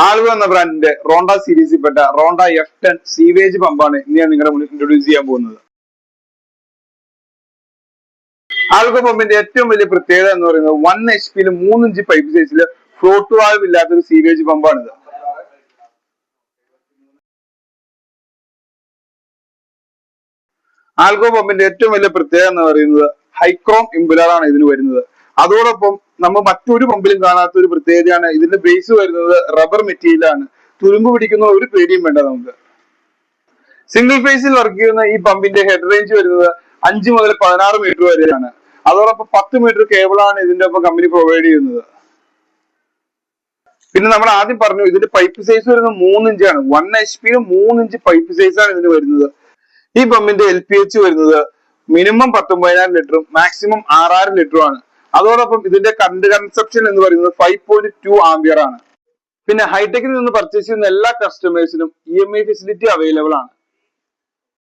ആൽവോ എന്ന ബ്രാൻഡിന്റെ Rhonda സീരീസിൽപ്പെട്ട Rhonda F10 sewage പമ്പാണ് ഇന്ന് ഞാൻ നിങ്ങളുടെ മുന്നിൽ ഇൻട്രൊഡ്യൂസ് ചെയ്യാൻ പോകുന്നത്. ആൽവോ പമ്പിന്റെ ഏറ്റവും വലിയ പ്രത്യേകത എന്ന് പറയുന്നത് 1 HP 3 ഇഞ്ച് പൈപ്പ് സൈസിൽ ഫ്ലോട്ട് വാൽവ് ഇല്ലാത്ത ഒരു സീവേജ് പമ്പാണിത്. ആൽഗോ പമ്പിന്റെ ഏറ്റവും വലിയ പ്രത്യേകത എന്ന് പറയുന്നത് ഹൈക്രോം ഇംപുലർ ആണ് ഇതിന് വരുന്നത്. അതോടൊപ്പം നമ്മൾ മറ്റൊരു പമ്പിലും കാണാത്ത ഒരു പ്രത്യേകതയാണ് ഇതിന്റെ ബേസ് വരുന്നത് റബ്ബർ മെറ്റീരിയൽ ആണ്. തുരുമ്പ് പിടിക്കുന്ന ഒരു പേടിയും വേണ്ട നമുക്ക്. സിംഗിൾ ഫേസിൽ വർക്ക് ചെയ്യുന്ന ഈ പമ്പിന്റെ ഹെഡ് റേഞ്ച് വരുന്നത് 5 മുതൽ 16 മീറ്റർ വരെയാണ്. അതോടൊപ്പം 10 മീറ്റർ കേബിളാണ് ഇതിന്റെ ഒപ്പം കമ്പനി പ്രൊവൈഡ് ചെയ്യുന്നത്. പിന്നെ നമ്മൾ ആദ്യം പറഞ്ഞു ഇതിന്റെ പൈപ്പ് സൈസ് വരുന്നത് 3 ഇഞ്ചാണ്. 1 HP 3 ഇഞ്ച് പൈപ്പ് സൈസ് ആണ് ഇതിന് വരുന്നത്. ഈ പമ്പിന്റെ LPH വരുന്നത് മിനിമം 19,000 ലിറ്ററും മാക്സിമം 6,000 ലിറ്ററും ആണ്. അതോടൊപ്പം ഇതിന്റെ കറണ്ട് കൺസപ്ഷൻ എന്ന് പറയുന്നത് 5.2 ആംപിയർ ആണ്. പിന്നെ ഹൈടെക്കിൽ നിന്ന് പർച്ചേസ് ചെയ്യുന്ന എല്ലാ കസ്റ്റമേഴ്സിനും EMI ഫെസിലിറ്റി അവൈലബിൾ ആണ്.